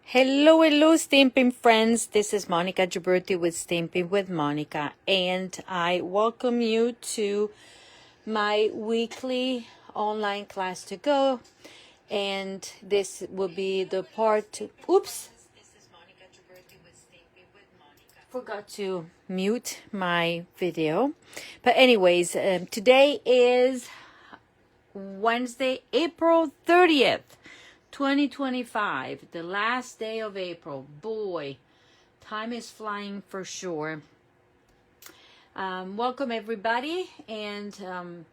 Hello, Stampin' friends. This is Monica Gibberti with Stampin' with Monica, and I welcome you to my weekly online class to go. And this will be the part two. Oops. Forgot to mute my video. But anyways, today is Wednesday, April 30th. 2025, the last day of April. Boy, time is flying for sure. Welcome everybody, and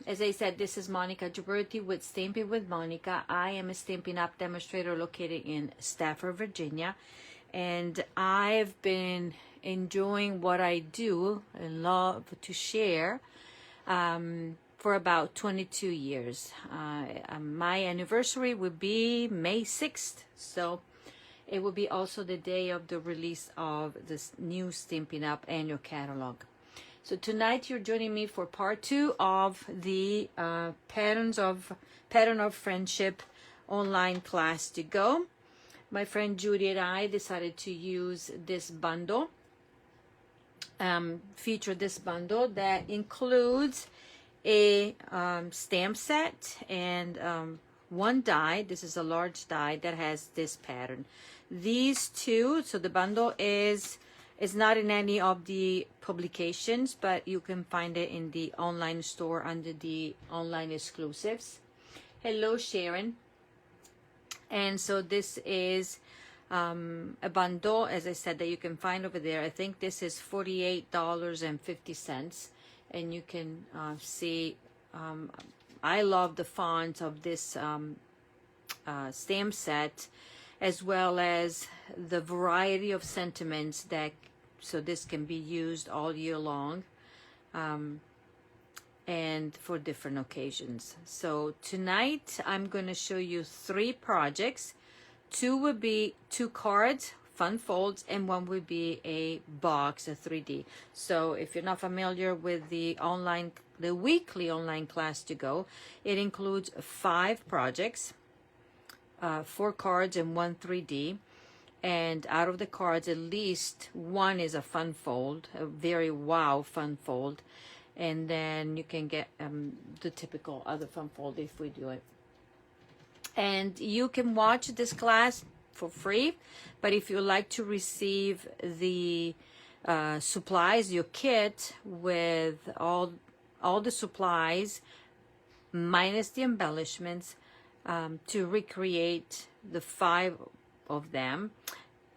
as I said, this is Monica Gibberti with Stampin' with Monica. I am a Stampin' Up demonstrator located in Stafford, Virginia, and I've been enjoying what I do and love to share for about 22 years. My anniversary would be May 6th, so it will be also the day of the release of this new Stampin' Up annual catalog. So tonight you're joining me for part two of the Pattern of Friendship online class to go. My friend Judy and I decided to use this bundle, feature this bundle that includes a stamp set and one die. This is a large die that has this pattern. These two, so the bundle is not in any of the publications, but you can find it in the online store under the online exclusives. Hello, Sharon. And so this is a bundle, as I said, that you can find over there. I think this is $48.50. And you can see, I love the font of this stamp set, as well as the variety of sentiments that, so this can be used all year long and for different occasions. So tonight I'm going to show you 3 projects. 2 would be 2 cards, fun folds, and 1 would be a box, a 3D. So if you're not familiar with the weekly online class to go, it includes 5 projects, 4 cards and 1 3D. And out of the cards, at least 1 is a fun fold, a very wow fun fold. And then you can get the typical other fun fold if we do it. And you can watch this class for free, but if you like to receive the supplies, your kit with all the supplies minus the embellishments to recreate the 5 of them,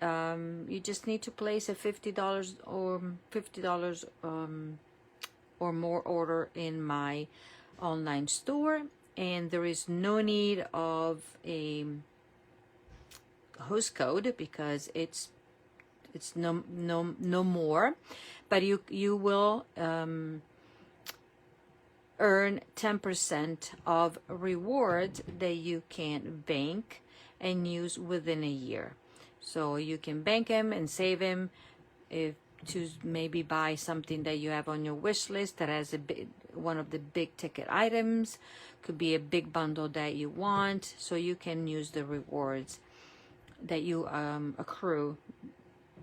you just need to place a $50 or more order in my online store, and there is no need of a host code because it's no more, but you will earn 10% of rewards that you can bank and use within a year. So you can bank them and save them to maybe buy something that you have on your wish list that has one of the big ticket items. Could be a big bundle that you want, so you can use the rewards that you accrue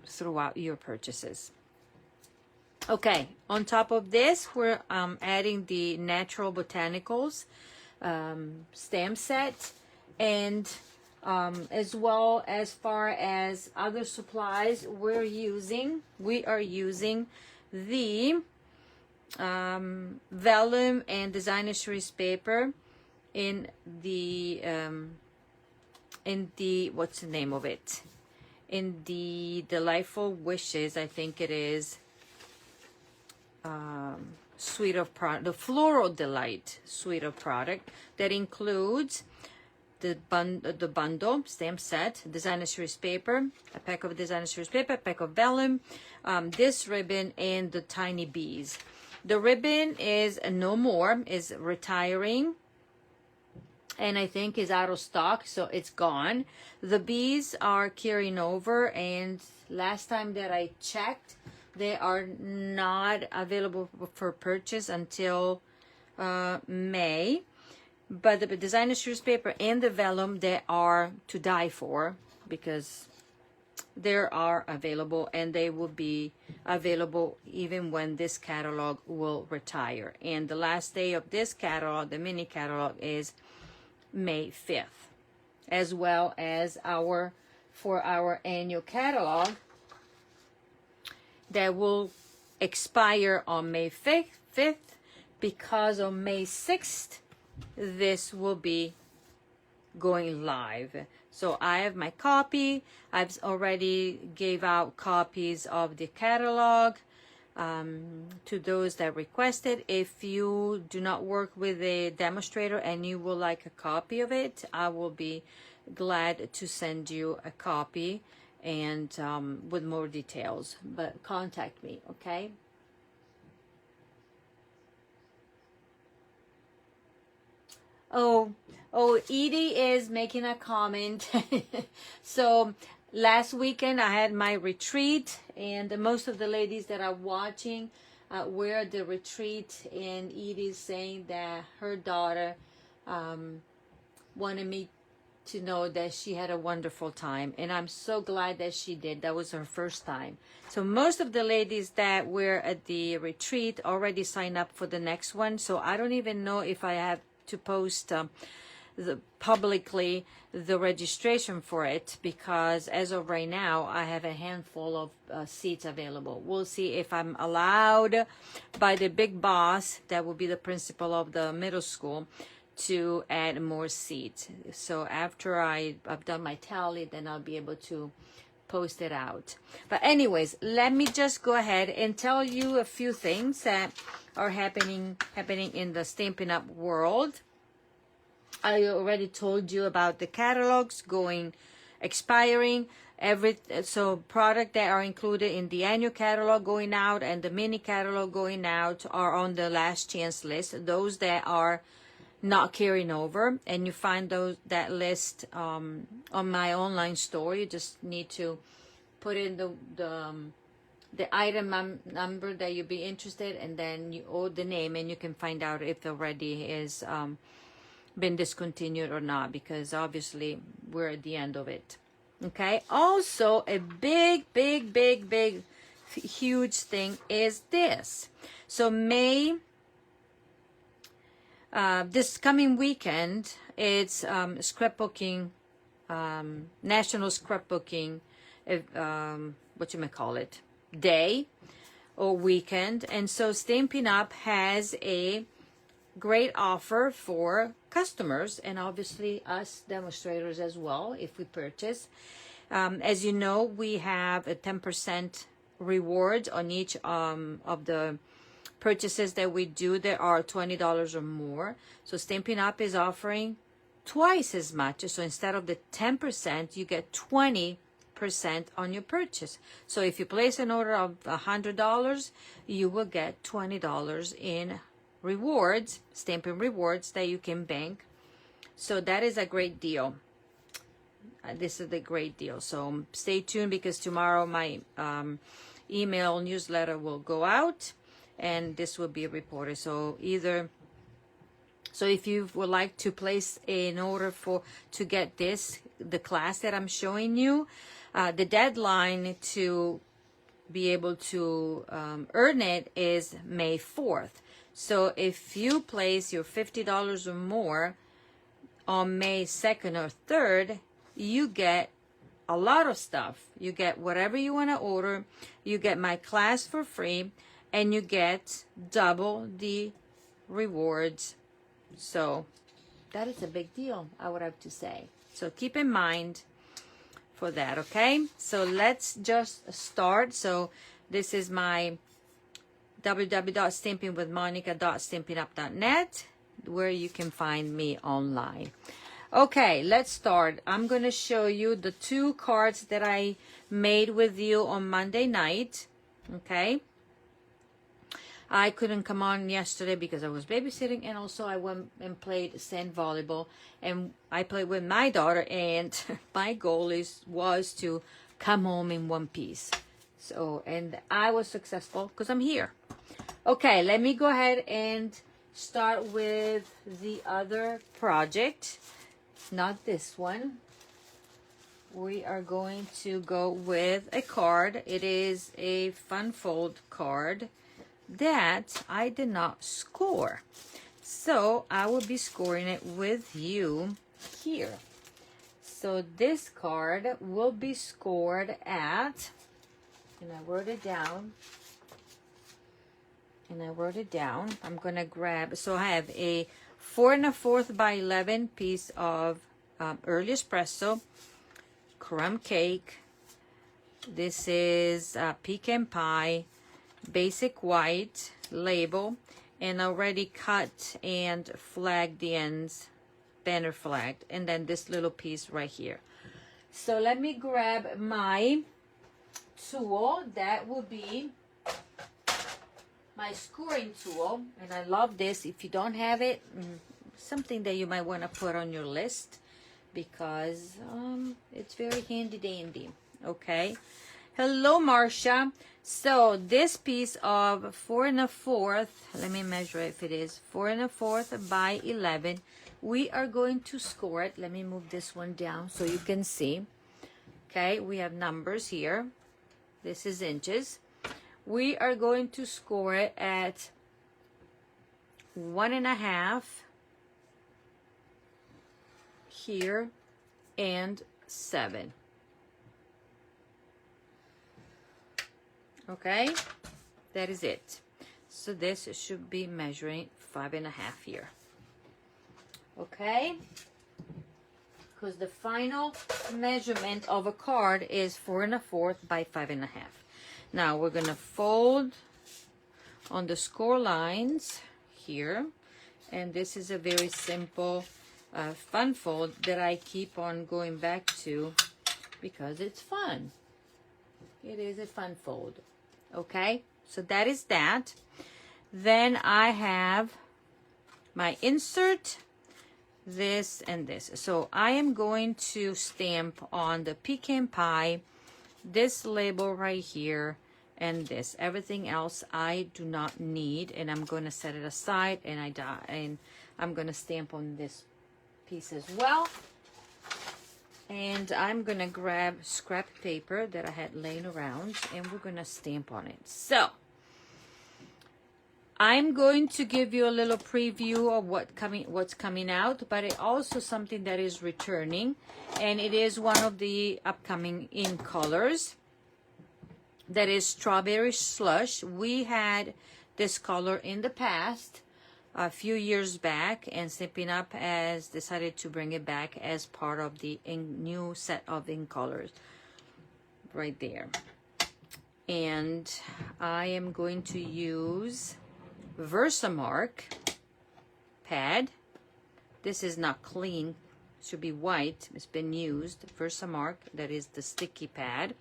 throughout your purchases. Okay, on top of this, we're adding the Natural Botanicals stamp set, and as well as far as other supplies, we are using the vellum and designer series paper in the what's the name of it, in the Delightful Wishes, I think it is, suite of product, the Floral Delight suite of product that includes the bundle stamp set, designer series paper, a pack of designer series paper, a pack of vellum, this ribbon, and the tiny bees. The ribbon is no more, is retiring, and I think is out of stock, so it's gone. The bees are carrying over, and last time that I checked, they are not available for purchase until May. But the designer series paper and the vellum, they are to die for, because they are available, and they will be available even when this catalog will retire. And the last day of this catalog, the mini catalog, is May 5th, as well as for our annual catalog that will expire on May 5th, because on May 6th this will be going live. So I have my copy. I've already gave out copies of the catalog to those that requested. If you do not work with a demonstrator and you would like a copy of it, I will be glad to send you a copy and with more details, but contact me, okay? Edie is making a comment. So last weekend I had my retreat, and most of the ladies that are watching were at the retreat, and Edie's saying that her daughter wanted me to know that she had a wonderful time, and I'm so glad that she did. That was her first time. So most of the ladies that were at the retreat already signed up for the next one, so I don't even know if I have to post publicly the registration for it, because as of right now I have a handful of seats available. We'll see if I'm allowed by the big boss, that will be the principal of the middle school, to add more seats. So after I've done my tally, then I'll be able to post it out. But anyways, let me just go ahead and tell you a few things that are happening in the Stampin' Up world. I already told you about the catalogs expiring. So product that are included in the annual catalog going out and the mini catalog going out are on the last chance list. Those that are not carrying over, and you find that list on my online store. You just need to put in the item number that you'd be interested, and then you owe the name, and you can find out if already is been discontinued or not, because obviously we're at the end of it. Okay, also a big huge thing is this. So this coming weekend, it's scrapbooking, National Scrapbooking, day or weekend. And so Stampin' Up has a great offer for customers, and obviously us demonstrators as well if we purchase. As you know, we have a 10% reward on each of the purchases that we do that are $20 or more. So Stampin' Up is offering twice as much. So instead of the 10%, you get 20% on your purchase. So if you place an order of $100, you will get $20 in rewards, Stampin' rewards that you can bank. So that is a great deal. This is a great deal. So stay tuned, because tomorrow my email newsletter will go out, and this will be reported. So if you would like to place an order to get the class that I'm showing you, the deadline to be able to earn it is May 4th. So if you place your $50 or more on May 2nd or 3rd, you get a lot of stuff. You get whatever you want to order. You get my class for free, and you get double the rewards. So that is a big deal, I would have to say. So keep in mind for that, okay? So let's just start. So this is my www.stampingwithmonica.stampinup.net, where you can find me online. Okay, let's start. I'm going to show you the 2 cards that I made with you on Monday night. Okay. I couldn't come on yesterday because I was babysitting, and also I went and played sand volleyball, and I played with my daughter, and my goal was to come home in one piece. So, and I was successful because I'm here. Okay, let me go ahead and start with the other project. Not this one. we are going to go with a card. It is a fun fold card that I did not score. So I will be scoring it with you here. So this card will be scored at, and I wrote it down. I'm going to grab, so I have a 4 1/4 by 11 piece of early espresso, crumb cake. This is pecan pie, basic white label, and already cut and flagged the ends, banner flagged, and then this little piece right here. So let me grab my tool. That will be my scoring tool, and I love this. If you don't have it, something that you might want to put on your list, because it's very handy dandy. Okay, hello Marcia. So this piece of 4 1/4, let me measure if it is 4 1/4 by 11, we are going to score it. Let me move this one down so you can see. Okay, we have numbers here. This is inches. We are going to score it at 1 1/2 here and 7. Okay, that is it. So this should be measuring 5 1/2 here. Okay, because the final measurement of a card is 4 1/4 by 5 1/2. Now we're gonna fold on the score lines here, and this is a very simple fun fold that I keep on going back to because it's fun. It is a fun fold. Okay, so that is that. Then I have my insert, this and this. So I am going to stamp on the pecan pie, this label right here, and this. Everything else I do not need, and I'm going to set it aside, and I'm going to stamp on this piece as well. And I'm going to grab scrap paper that I had laying around, and we're going to stamp on it. So I'm going to give you a little preview of what's coming out, but it also something that is returning, and it is one of the upcoming in colors. That is strawberry slush. We had this color in the past, a few years back, and Stampin'Up has decided to bring it back as part of the new set of in colors right there. And I am going to use Versamark pad. This is not clean, it should be white, it's been used. Versamark, that is the sticky pad.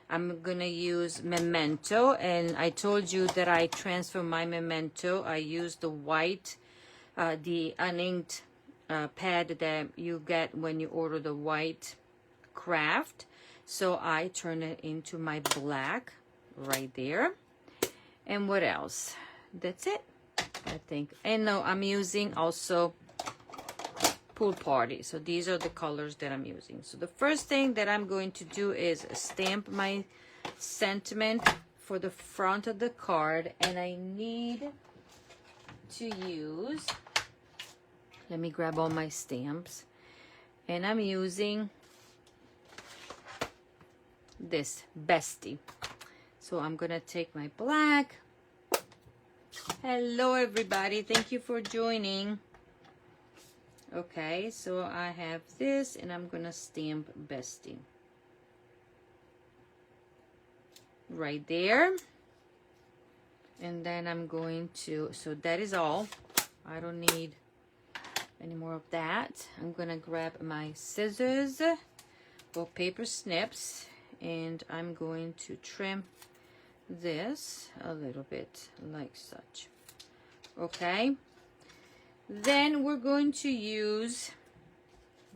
I'm gonna use Memento, and I told you that I transfer my Memento. I use the white, the uninked pad that you get when you order the white craft. So I turn it into my black right there. And what else? That's it, I think. And no, I'm using also Pool Party. So these are the colors that I'm using. So the first thing that I'm going to do is stamp my sentiment for the front of the card, and I need to use, let me grab all my stamps, and I'm using this Bestie. So I'm gonna take my black. Hello everybody, thank you for joining. Okay, so I have this, and I'm gonna stamp Bestie right there. And then I'm going to, so that is all. I don't need any more of that. I'm gonna grab my scissors or paper snips, and I'm going to trim this a little bit like such. Okay, then we're going to use,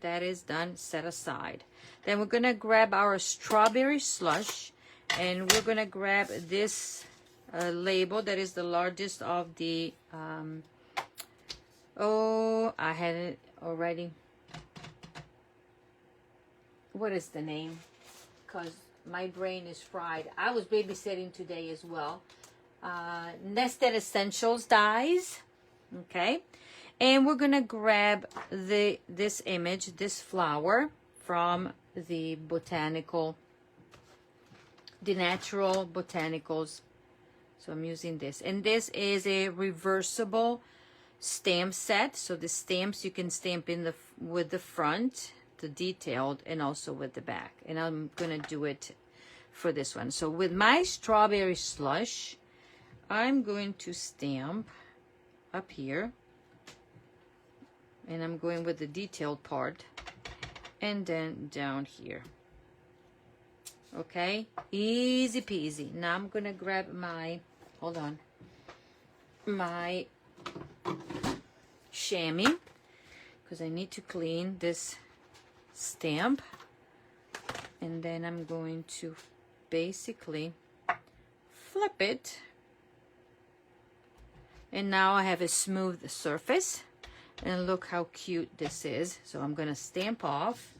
that is done, set aside. Then we're gonna grab our strawberry slush, and we're gonna grab this label that is the largest of the oh, I had it already. what is the name? Because my brain is fried. I was babysitting today as well. Nested Essentials dies. Okay. And we're going to grab this image, this flower from the Natural Botanicals. So I'm using this. And this is a reversible stamp set. So the stamps you can stamp in with the front, the detailed, and also with the back. And I'm going to do it for this one. So with my strawberry slush, I'm going to stamp up here. And I'm going with the detailed part. And then down here. Okay? Easy peasy. Now I'm going to grab my, hold on, my chamois. Because I need to clean this stamp. And then I'm going to basically flip it. And now I have a smooth surface. And look how cute this is. So I'm going to stamp off.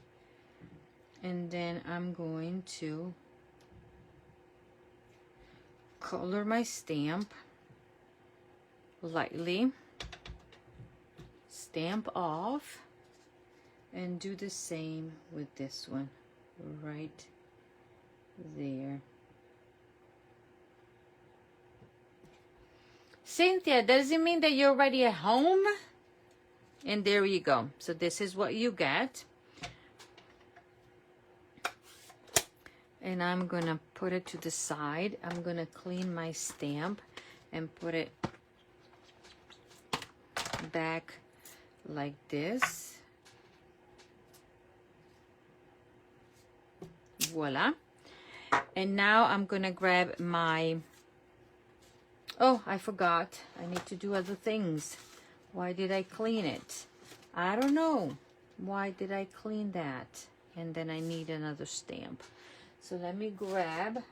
And then I'm going to color my stamp lightly. Stamp off. And do the same with this one. Right there. Cynthia, does it mean that you're already at home? And there you go. So this is what you get. And I'm going to put it to the side. I'm going to clean my stamp and put it back like this. Voila. And now I'm going to grab my... Oh, I forgot. I need to do other things. Why did I clean it? I don't know. Why did I clean that? And then I need another stamp. So let me grab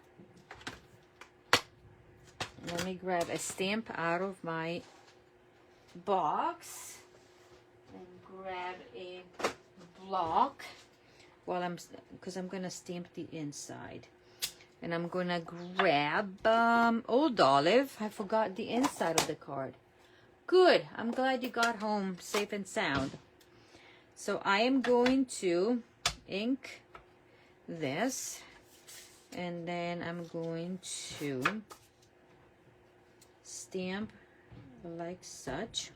a stamp out of my box and grab a block because I'm going to stamp the inside. And I'm going to grab Old Olive. I forgot the inside of the card. Good. I'm glad you got home safe and sound. So I am going to ink this. And then I'm going to stamp like such.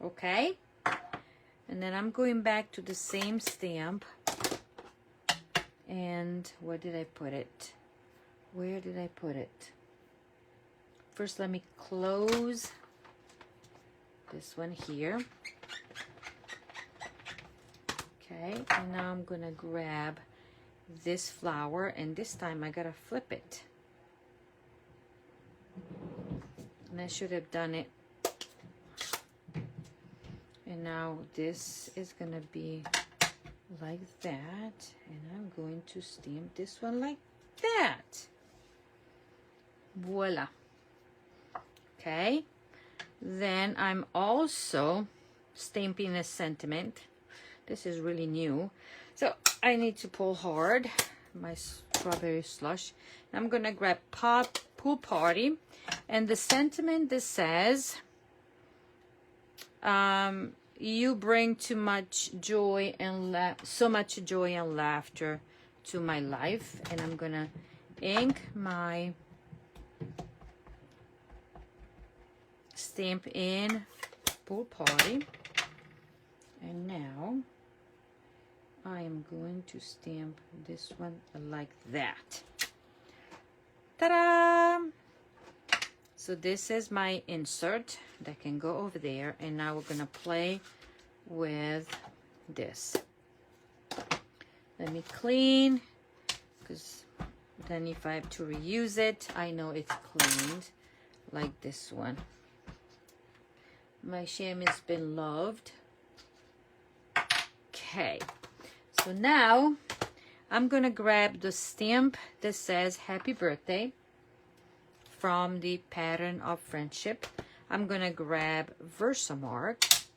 Okay. And then I'm going back to the same stamp. And where did I put it? Where did I put it? First, let me close this one here. Okay, and now I'm going to grab this flower, and this time I got to flip it. And I should have done it. And now this is going to be like that, and I'm going to stamp this one like that. Voila. Okay, then I'm also stamping a sentiment. This is really new, so I need to pull hard my strawberry slush. I'm gonna grab Pool Party, and the sentiment that says you bring too much joy and so much joy and laughter to my life. And I'm gonna ink my stamp in Pool Party, and now I am going to stamp this one like that. Ta-da! So this is my insert that can go over there, and now we're gonna play with this. Let me clean, because then if I have to reuse it, I know it's cleaned, like this one. My sham has been loved. Okay, so now I'm gonna grab the stamp that says happy birthday from the Pattern of Friendship. I'm gonna grab Versamark,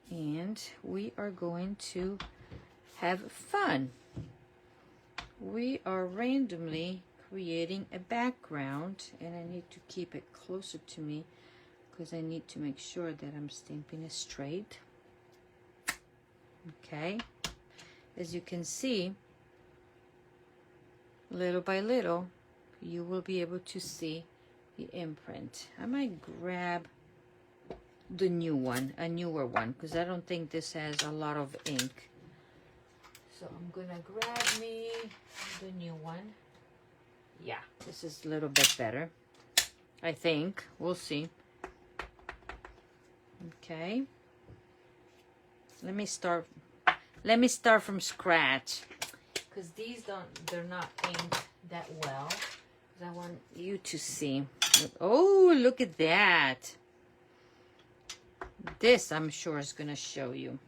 and we are going to have fun. We are randomly creating a background, and I need to keep it closer to me because I need to make sure that I'm stamping it straight. Okay, as you can see, little by little, you will be able to see the imprint. I might grab the new one, a newer one, because I don't think this has a lot of ink. So I'm gonna grab me the new one. Yeah, this is a little bit better, I think. We'll see. Okay. Let me start from scratch, because they're not inked that well. I want you to see. Oh, look at that. This, I'm sure, is going to show you.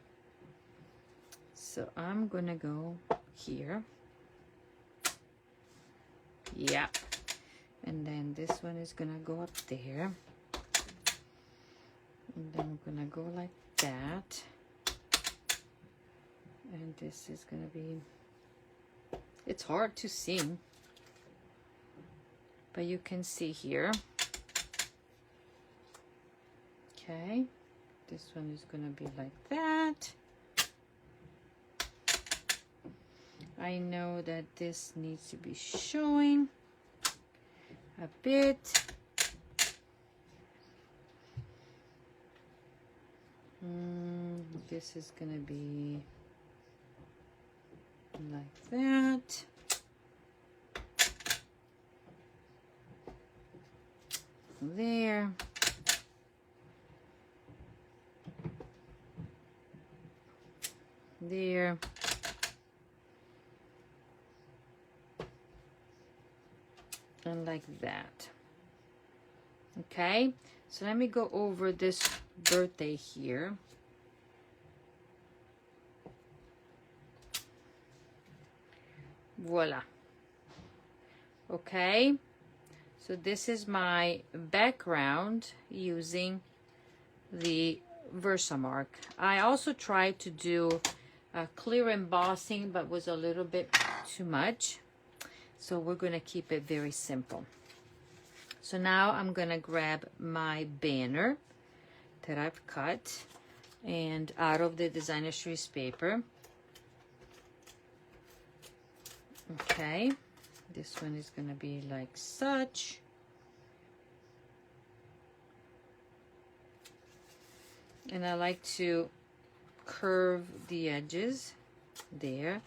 So I'm going to go here. Yeah. And then this one is going to go up there. And then we're going to go like that. And this is going to be... It's hard to see. But you can see here. Okay. This one is going to be like that. I know that this needs to be showing a bit. This is going to be like that. There. There. And like that. Okay, so let me go over this birthday here. Voila. Okay, so this is my background using the Versamark. I also tried to do a clear embossing, but was a little bit too much. So we're going to keep it very simple. So now I'm going to grab my banner that I've cut and out of the designer series paper. Okay, this one is going to be like such. And I like to curve the edges there.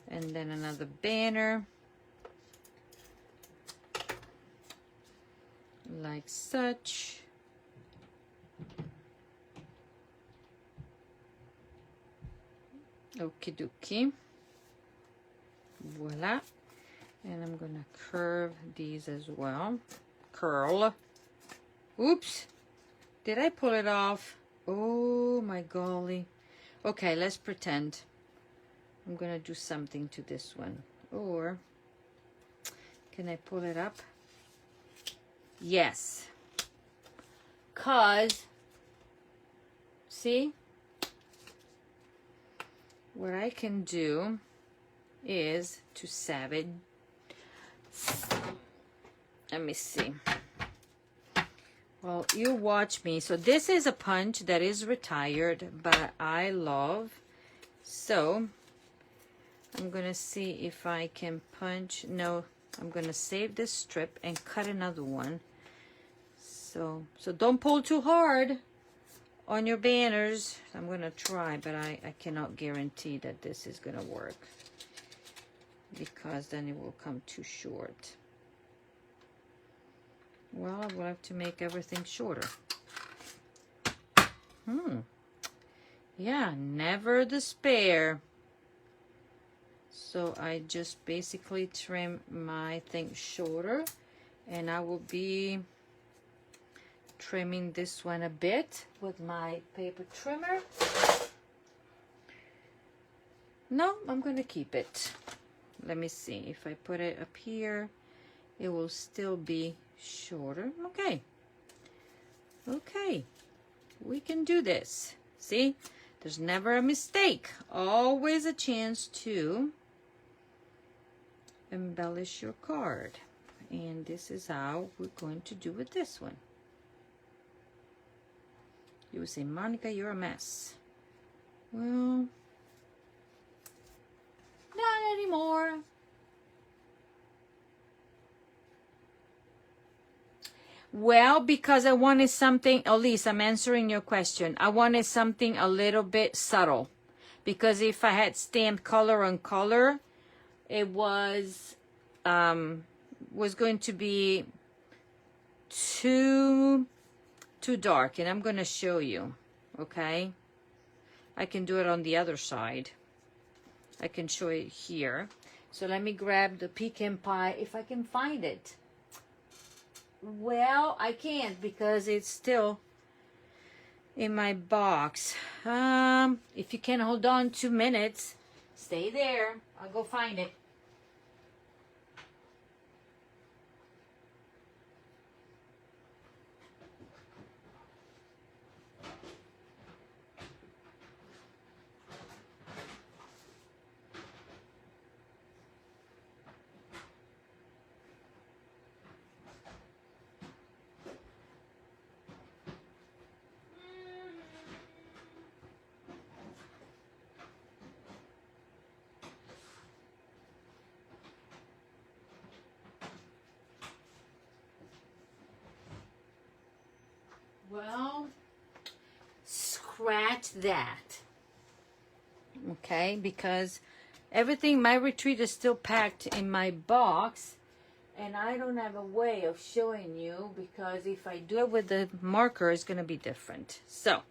And then another banner like such. Okie dokie. Voila. And I'm gonna curve these as well. Curl. Oops. Did I pull it off? Oh my golly. Okay, let's pretend. I'm gonna do something to this one. Or can I pull it up? Yes. 'Cause see, what I can do is to savage. Let me see. Well, you watch me. So this is a punch that is retired, but I love. So I'm gonna see if I can punch. No, I'm gonna save this strip and cut another one. So don't pull too hard on your banners. I'm gonna try, but I cannot guarantee that this is gonna work, because then it will come too short. Well, I will have to make everything shorter. Yeah, never despair. So I just basically trim my thing shorter, and I will be trimming this one a bit with my paper trimmer. No, I'm gonna keep it. Let me see. If I put it up here, it will still be shorter. Okay. Okay. We can do this. See? There's never a mistake. Always a chance to embellish your card. And this is how we're going to do with this one. You would say, Monica, you're a mess. Well, not anymore. Well, because I wanted something, Elise, I'm answering your question. I wanted something a little bit subtle. Because if I had stamped color on color, it was going to be too dark. And I'm going to show you, okay? I can do it on the other side. I can show it here. So let me grab the pecan pie if I can find it. Well, I can't because it's still in my box. If you can hold on 2 minutes, stay there. I'll go find it. Well, scratch that. Okay, because everything, my retreat is still packed in my box. And I don't have a way of showing you because if I do it with the marker, it's going to be different. So,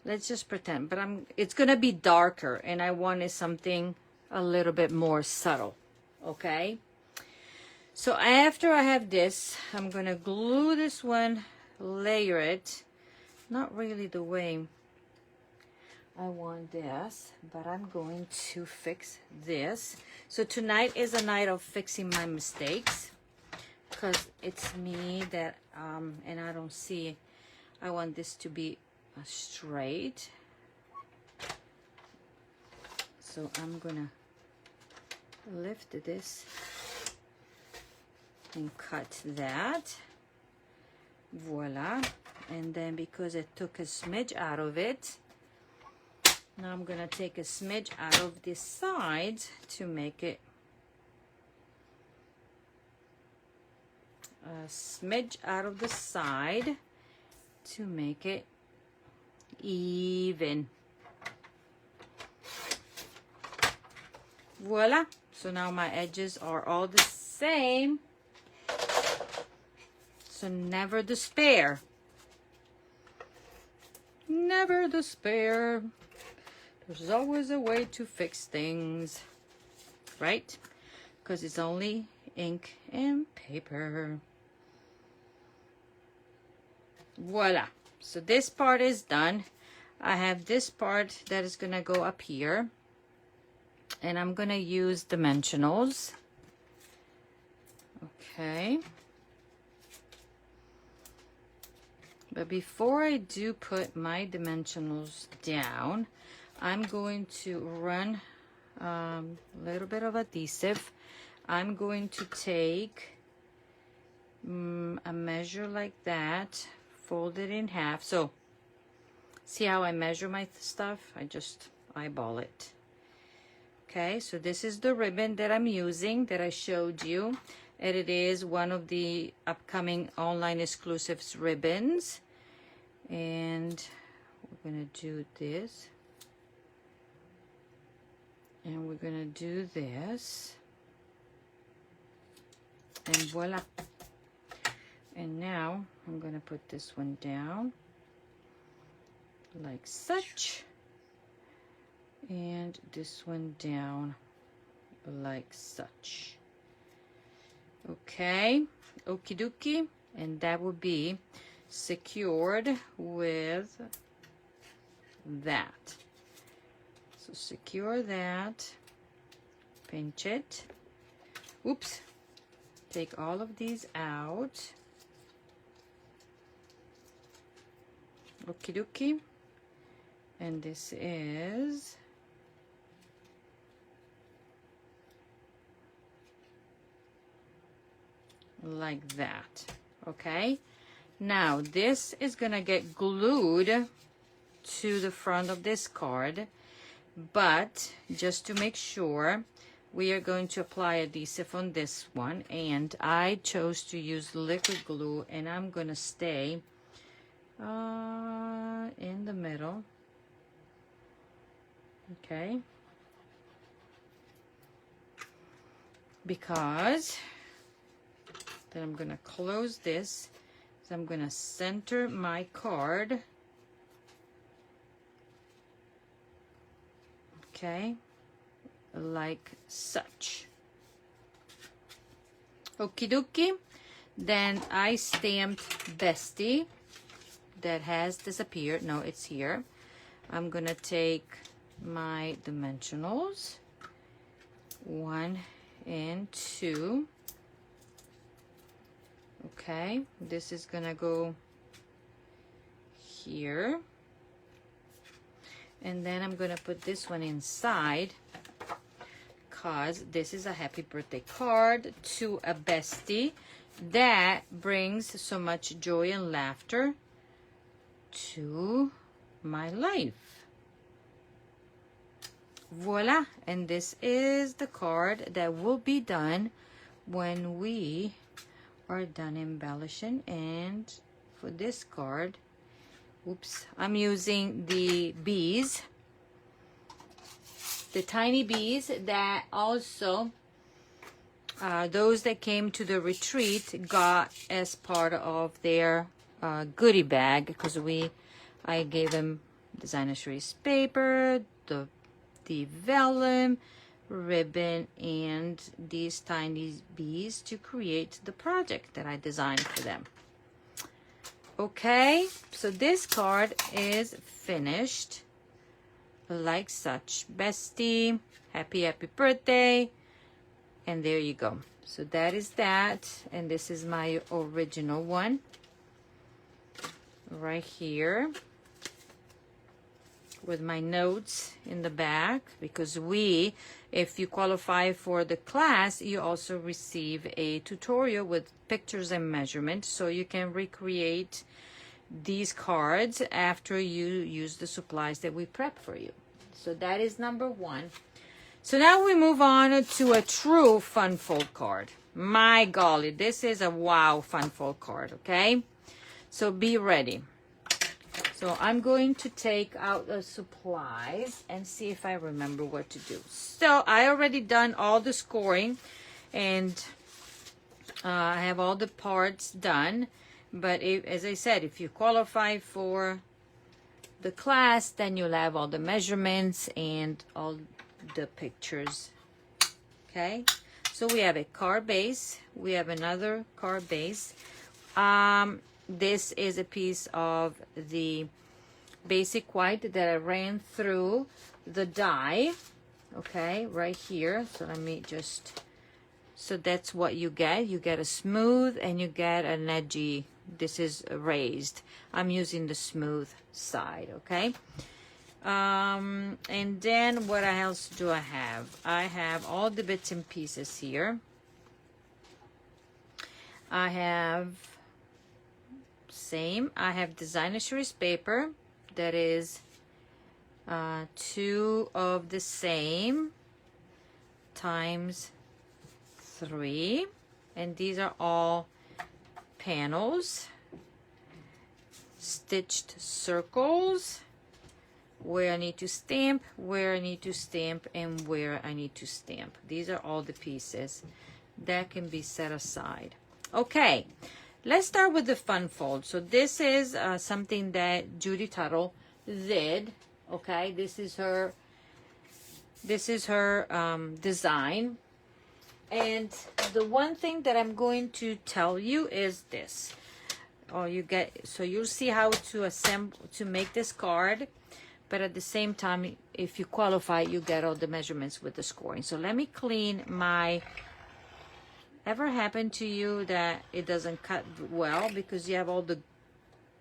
let's just pretend. But it's going to be darker. And I wanted something a little bit more subtle. Okay? So, after I have this, I'm going to glue this one, layer it. Not really the way I want this, but I'm going to fix this. So tonight is a night of fixing my mistakes because it's me that, and I don't see, I want this to be straight. So I'm gonna lift this and cut that. Voila. And then because I took a smidge out of it, now I'm going to take a smidge out of this side to make it a smidge out of the side to make it even. Voila. So now my edges are all the same. So never despair. Never despair. There's always a way to fix things, right? Because it's only ink and paper. Voila. So this part is done. I have this part that is going to go up here. And I'm going to use dimensionals. Okay. But before I do put my dimensionals down, I'm going to run a little bit of adhesive. I'm going to take a measure like that, fold it in half. So, see how I measure my stuff? I just eyeball it. Okay, so this is the ribbon that I'm using that I showed you. And it is one of the upcoming online exclusives ribbons. And we're going to do this. And we're going to do this. And voila. And now I'm going to put this one down like such. And this one down like such. Okay. Okie dokie. And that will be secured with that. So secure that, pinch it. Oops. Take all of these out. Okie dokie. And this is like that. Okay, now this is gonna get glued to the front of this card, but just to make sure, we are going to apply adhesive on this one, and I chose to use liquid glue, and I'm gonna stay in the middle. Okay, because then I'm gonna close this, so I'm gonna center my card. Okay, like such. Okie dokie. Then I stamped Bestie. That has disappeared. No, it's here. I'm gonna take my dimensionals, 1 and 2. Okay, this is gonna go here, and then I'm gonna put this one inside, because this is a happy birthday card to a bestie that brings so much joy and laughter to my life. Voila, and this is the card that will be done when we are done embellishing. And for this card, oops, I'm using the bees, the tiny bees that also those that came to the retreat got as part of their goodie bag, because I gave them designer series paper, the vellum, ribbon, and these tiny bees to create the project that I designed for them. Okay, so this card is finished like such. Bestie, happy birthday. And there you go. So that is that, and this is my original one right here with my notes in the back, because if you qualify for the class, you also receive a tutorial with pictures and measurements, so you can recreate these cards after you use the supplies that we prep for you. So that is number 1. So now we move on to a true fun fold card. My golly, this is a wow fun fold card, okay? So be ready. So I'm going to take out the supplies and see if I remember what to do. So I already done all the scoring, and I have all the parts done. But as I said, if you qualify for the class, then you'll have all the measurements and all the pictures. Okay, so we have a card base, we have another card base. This is a piece of the basic white that I ran through the die, okay, right here. So let me just, so that's what you get a smooth and you get an edgy. This is raised. I'm using the smooth side, okay. And then what else do I have? I have all the bits and pieces here. I have designer series paper that is 2 of the same times 3, and these are all panels, stitched circles, where I need to stamp, where I need to stamp, and where I need to stamp. These are all the pieces that can be set aside. Okay, let's start with the fun fold. So this is something that Judy Tuttle did. Okay, this is her design. And the one thing that I'm going to tell you is this. So you'll see how to assemble, to make this card. But at the same time, if you qualify, you get all the measurements with the scoring. So let me clean my... Ever happened to you that it doesn't cut well because you have all the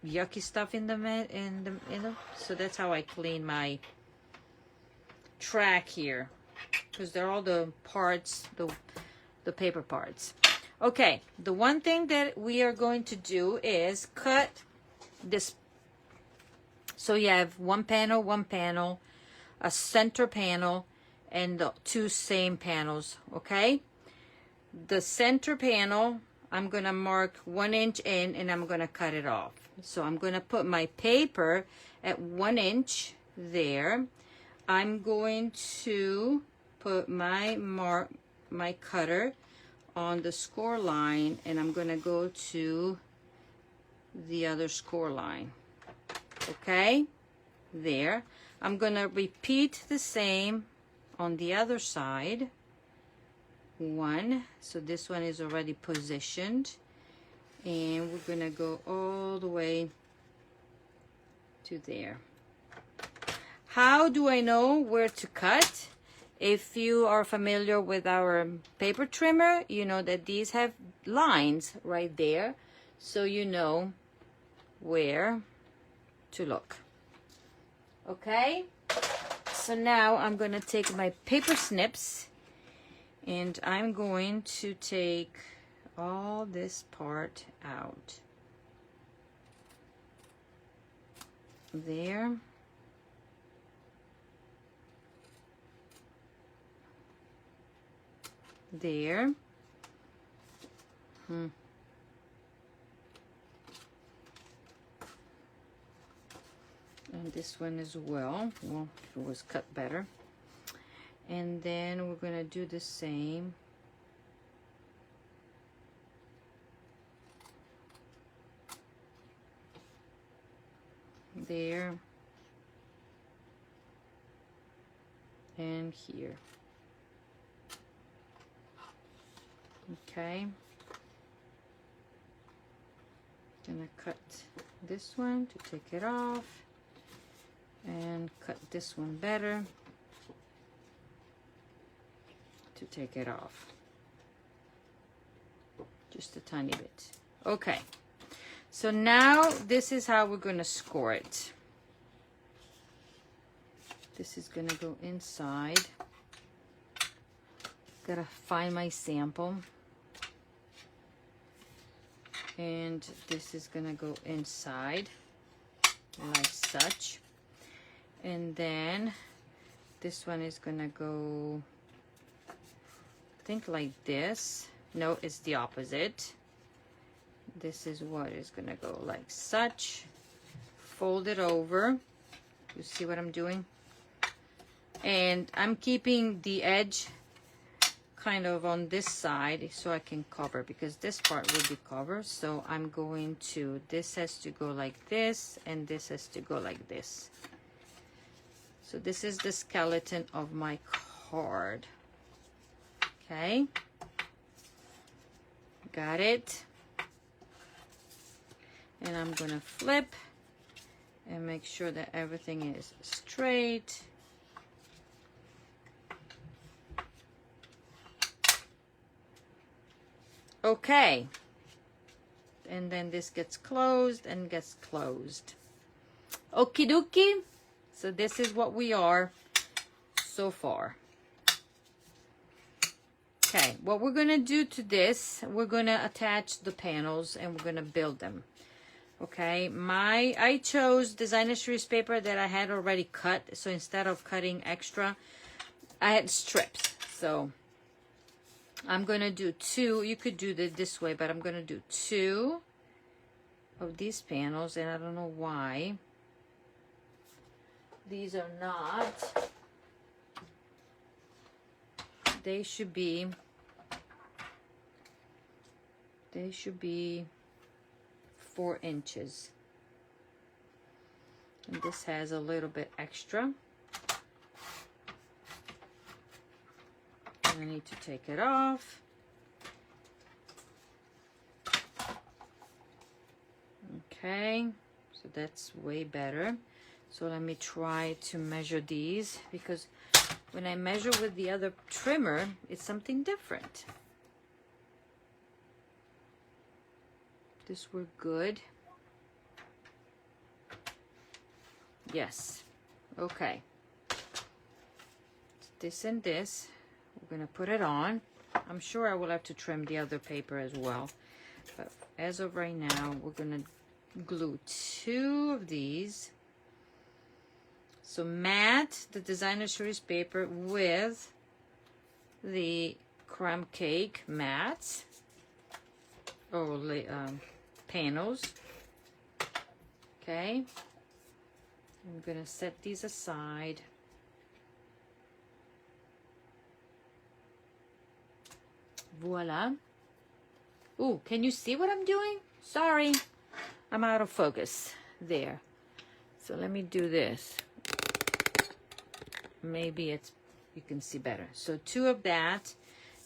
yucky stuff in the so that's how I clean my track here, because they're all the parts, the paper parts. Okay, the one thing that we are going to do is cut this. So you have one panel, a center panel, and the two same panels, okay? The center panel, I'm gonna mark 1 inch in, and I'm gonna cut it off. So I'm gonna put my paper at 1 inch there. I'm going to put my cutter on the score line, and I'm gonna go to the other score line. Okay, there. I'm gonna repeat the same on the other side. 1, so this one is already positioned, and we're gonna go all the way to there. How do I know where to cut? If you are familiar with our paper trimmer, you know that these have lines right there, so you know where to look. Okay, so now I'm going to take my paper snips, and I'm going to take all this part out. There. There. And this one as well. Well, it was cut better. And then we're going to do the same. There. And here. Okay. Gonna cut this one to take it off, and cut this one better to take it off, just a tiny bit. Okay, so now this is how we're gonna score it. This is gonna go inside. Gotta find my sample, and this is gonna go inside like such, and then this one is gonna go, I think, like this. No, it's the opposite. This is what is gonna go like such, fold it over. You see what I'm doing? And I'm keeping the edge kind of on this side so I can cover, because this part will be covered. So I'm going to, this has to go like this, and this has to go like this. So this is the skeleton of my card. Okay, got it. And I'm gonna flip and make sure that everything is straight. Okay, and then this gets closed and gets closed. Okie dokie. So this is what we are so far. Okay, what we're gonna do to this, we're gonna attach the panels and we're gonna build them. Okay, I chose designer series paper that I had already cut. So instead of cutting extra, I had strips. So I'm gonna do 2. You could do it this way, but I'm gonna do 2 of these panels, and I don't know why these are not. They should be 4 inches, and this has a little bit extra. I need to take it off. Okay, so that's way better. So let me try to measure these, because when I measure with the other trimmer, it's something different. This were good. Yes. Okay. This and this. We're going to put it on. I'm sure I will have to trim the other paper as well. But as of right now, we're going to glue 2 of these. So mat the designer series paper with the crumb cake mats or panels. Okay. I'm going to set these aside. Voila. Ooh, can you see what I'm doing? Sorry, I'm out of focus. There. So let me do this. Maybe you can see better. So 2 of that.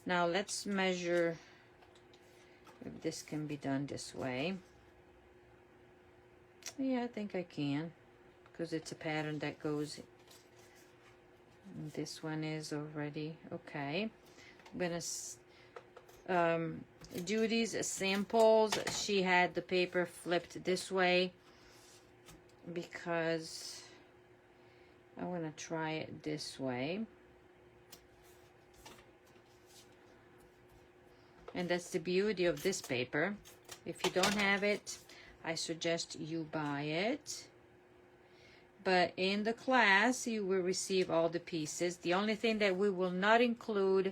Now let's measure if this can be done this way. Yeah, I think I can, because it's a pattern that goes. This one is already okay. I'm gonna do these samples. She had the paper flipped this way because I want to try it this way. And that's the beauty of this paper. If you don't have it, I suggest you buy it. But in the class, you will receive all the pieces. The only thing that we will not include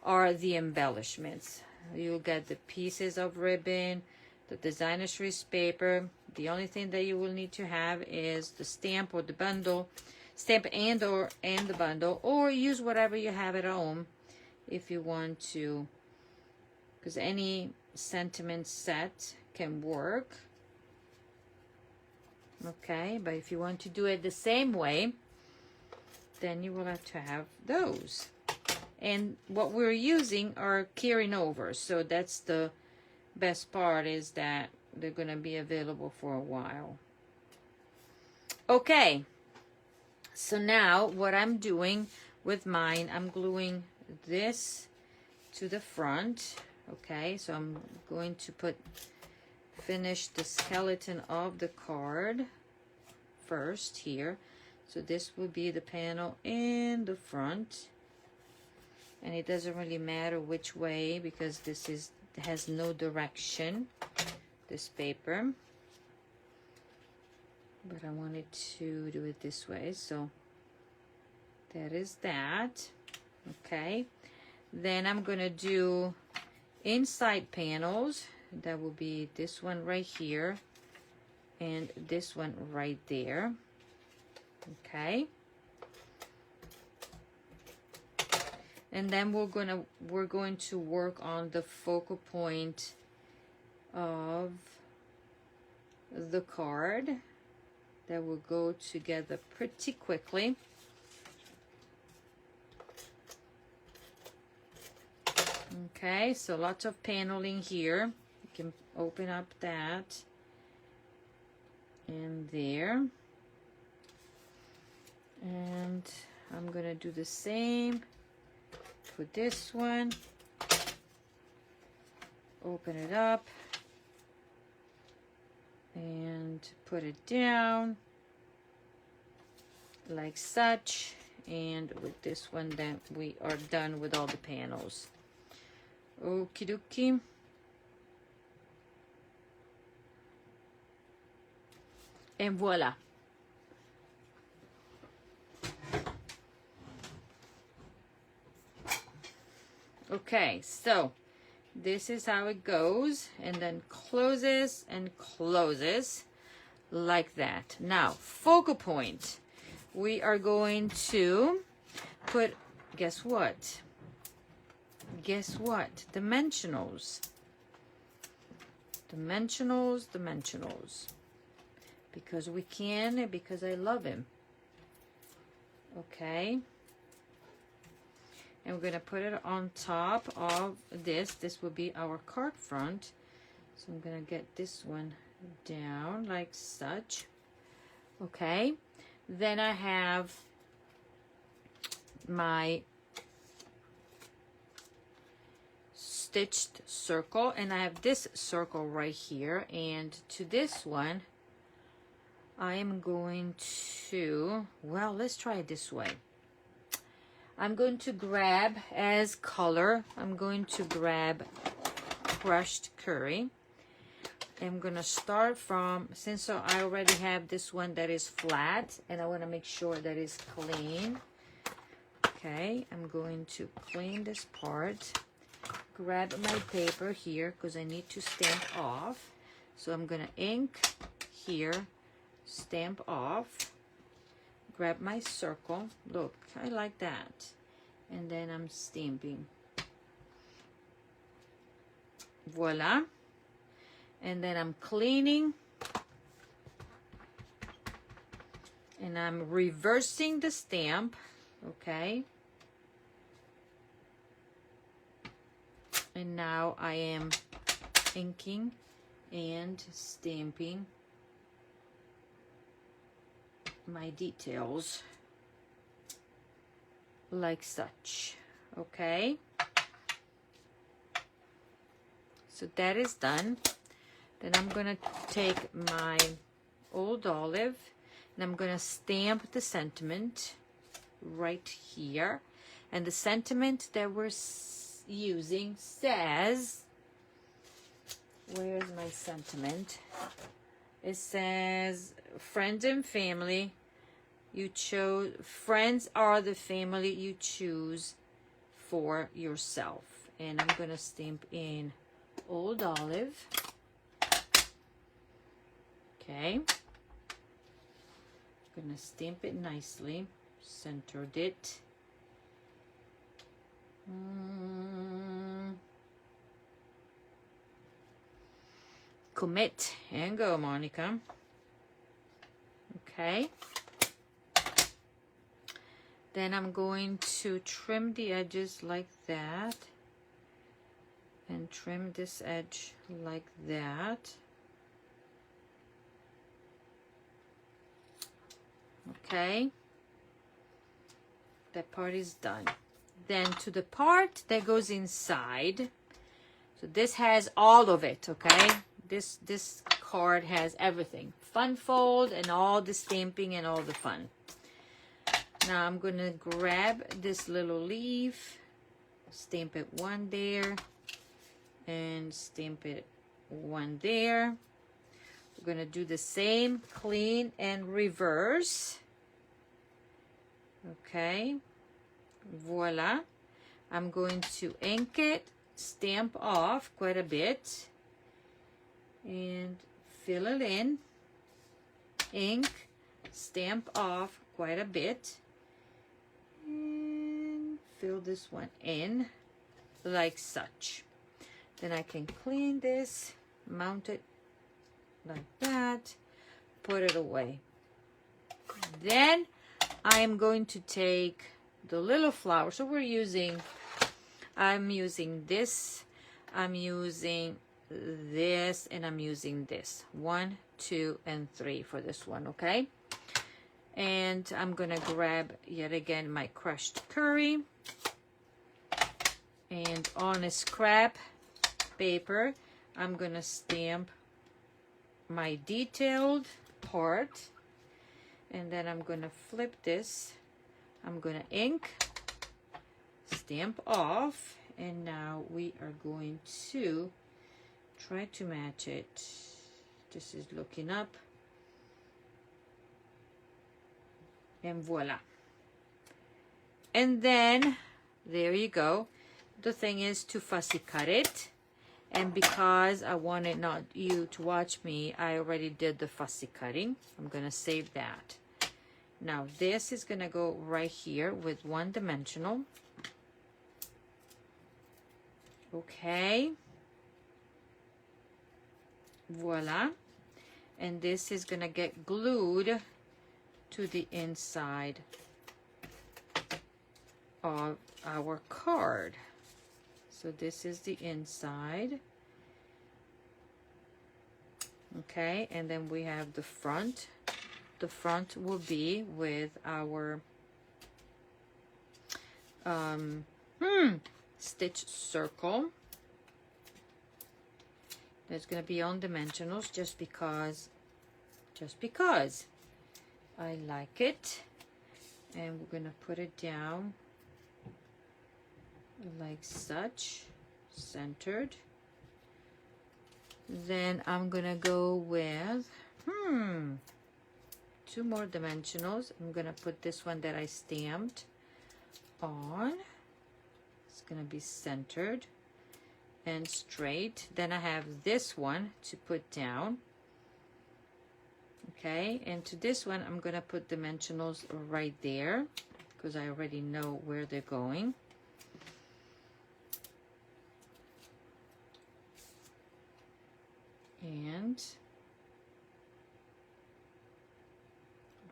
are the embellishments. You'll get the pieces of ribbon, the designer series paper. The only thing that you will need to have is the stamp or the bundle, stamp and the bundle, or use whatever you have at home if you want to, because any sentiment set can work. Okay, but if you want to do it the same way, then you will have to have those. And what we're using are carrying over, so that's the best part, is that they're going to be available for a while. Okay, so now what I'm doing with mine, I'm gluing this to the front. Okay, so I'm going to finish the skeleton of the card first here. So this will be the panel in the front. And it doesn't really matter which way, because this has no direction, this paper. But I wanted to do it this way, so that is that. Okay. Then I'm gonna do inside panels. That will be this one right here and this one right there. Okay. And then we're going to work on the focal point of the card. That will go together pretty quickly. Okay, so lots of paneling here. You can open up that and there. And I'm gonna do the same for this one. Open it up and put it down like such. And with this one, then we are done with all the panels. Okie dokie. And voila. Okay, so this is how it goes, and then closes and closes like that. Now, focal point. We are going to put, guess what? Guess what? Dimensionals. Dimensionals. Because we can, because I love him. Okay. And we're going to put it on top of this. This will be our card front. So I'm going to get this one down like such. Okay. Then I have my stitched circle, and I have this circle right here, and to this one I am going to, well, let's try it this way. I'm going to grab as color, I'm going to grab crushed curry. I'm gonna start from, since I already have this one that is flat and I want to make sure that it's clean. Okay, I'm going to clean this part. Grab my paper here because I need to stamp off. So I'm gonna ink here, stamp off. Grab my circle. Look, I like that. And then I'm stamping. Voila. And then I'm cleaning and I'm reversing the stamp, okay? And now I am inking and stamping my details like such, okay? So that is done. Then I'm gonna take my old olive and I'm gonna stamp the sentiment right here. And the sentiment that we're using says, where's my sentiment? It says, friends and family, you chose, friends are the family you choose for yourself. And I'm gonna stamp in old olive. Okay, I'm gonna stamp it nicely, centered it. Commit and go, Monica. Okay, then I'm going to trim the edges like that and trim this edge like that. Okay, that part is done. Then to the part that goes inside, so this has all of it, okay? This card has everything, fun fold and all the stamping and all the fun. Now I'm gonna grab this little leaf, stamp it one there and stamp it one there. We're gonna do the same, clean and reverse. Okay, voila. I'm going to ink it, stamp off quite a bit and fill it in. Ink, stamp off quite a bit and fill this one in like such. Then I can clean this, mount it like that, put it away. Then I am going to take the little flower. So we're using, I'm using this, I'm using this, and I'm using this. 1, 2, and 3 for this one, okay? And I'm gonna grab yet again my crushed curry, and on a scrap paper I'm gonna stamp my detailed part, and then I'm gonna flip this. I'm gonna ink, stamp off, and now we are going to try to match it. This is looking up, and voila. And then there you go. The thing is to fussy cut it. And because I wanted not you to watch me, I already did the fussy cutting. I'm gonna save that. Now this is gonna go right here with 1 dimensional. Okay. Voila. And this is gonna get glued to the inside of our card. So this is the inside. Okay, and then we have the front. The front will be with our stitch circle. That's going to be on dimensionals just because just because I like it. And we're gonna put it down like such, centered. Then I'm gonna go with two more dimensionals. I'm gonna put this one that I stamped on. It's gonna be centered and straight. Then I have this one to put down. Okay, and to this one I'm gonna put dimensionals right there because I already know where they're going. And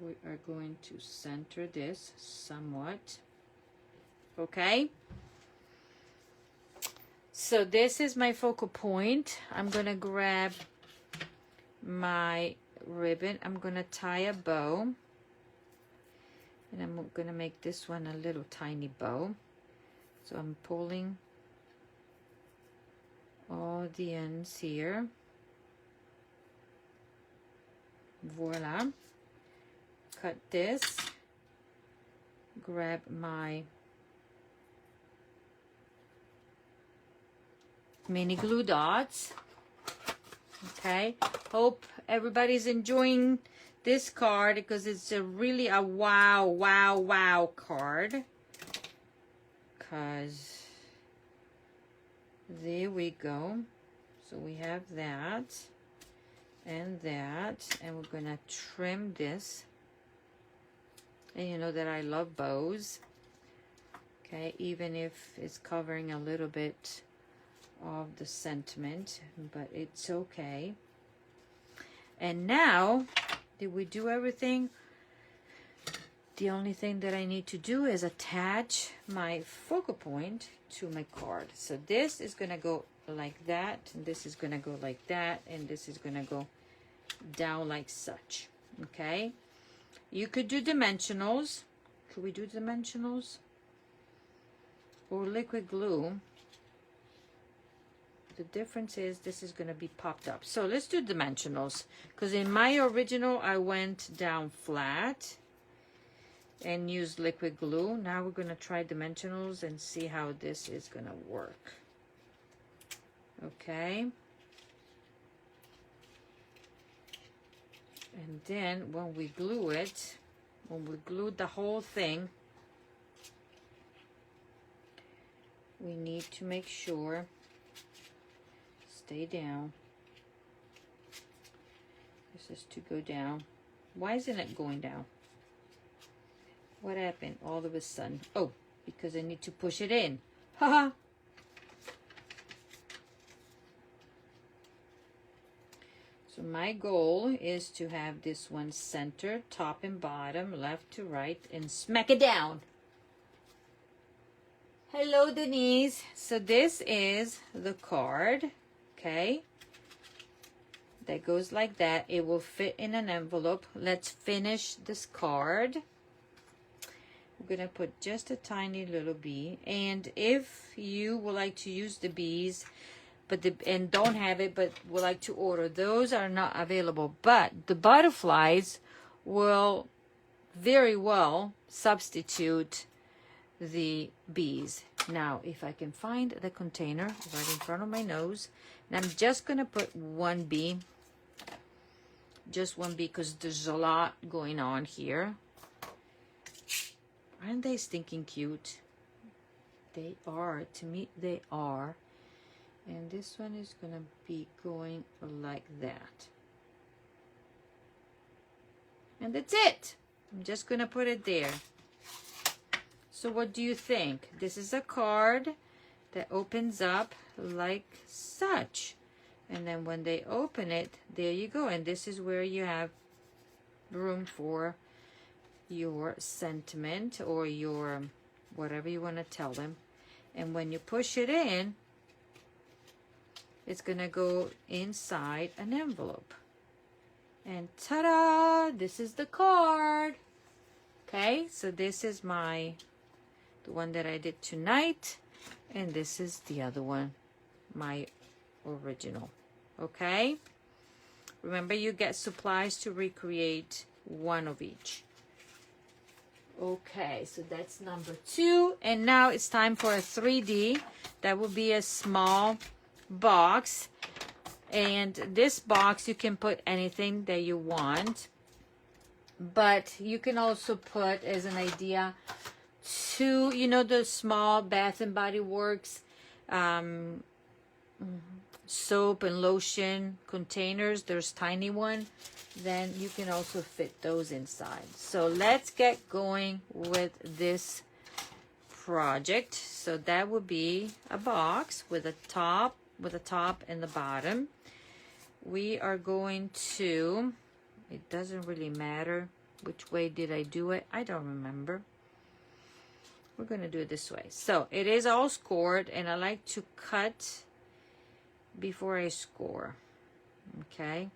we are going to center this somewhat. Okay, so this is my focal point. I'm gonna grab my ribbon. I'm gonna tie a bow, and I'm gonna make this one a little tiny bow. So I'm pulling all the ends here. Voila. Cut this. Grab my mini glue dots. Okay, hope everybody's enjoying this card because it's really a wow card. Because there we go. So we have that and that, and we're gonna trim this. And you know that I love bows. Okay, even if it's covering a little bit of the sentiment, but it's okay. And now, did we do everything? The only thing that I need to do is attach my focal point to my card. So this is gonna go like that, and this is gonna go like that, and this is gonna go down like such. Okay, you could do dimensionals. Could we do dimensionals? Or liquid glue. The difference is this is going to be popped up. So let's do dimensionals, because in my original I went down flat and used liquid glue. Now we're going to try dimensionals and see how this is going to work. Okay, and then when we glue it, when we glue the whole thing, we need to make sure, stay down. This is to go down. Why isn't it going down? What happened all of a sudden? Oh, because I need to push it in. Haha. So my goal is to have this one centered, top and bottom, left to right, and smack it down. Hello, Denise. So this is the card, okay? That goes like that. It will fit in an envelope. Let's finish this card. We're gonna put just a tiny little bee. And if you would like to use the bees, and don't have it, but would like to order, those are not available. But the butterflies will very well substitute the bees. Now, if I can find the container right in front of my nose, and I'm just gonna put one bee, just one bee, because there's a lot going on here. Aren't they stinking cute? They are. To me, they are. And this one is gonna be going like that. And that's it. I'm just gonna put it there. So what do you think? This is a card that opens up like such. And then when they open it, there you go. And this is where you have room for your sentiment or your whatever you want to tell them. And when you push it in, it's going to go inside an envelope. And ta-da! This is the card. Okay, so this is the one that I did tonight. And this is the other one, my original. Okay? Remember, you get supplies to recreate one of each. Okay, so that's number 2. And now it's time for a 3D. That will be a small box. And this box, you can put anything that you want. But you can also put, as an idea, 2, you know, the small Bath and Body Works soap and lotion containers. There's tiny one. Then you can also fit those inside. So let's get going with this project. So that would be a box with a top and the bottom. We are going to, it doesn't really matter which way did I do it. I don't remember. We're going to do it this way. So it is all scored, and I like to cut before I score. Okay.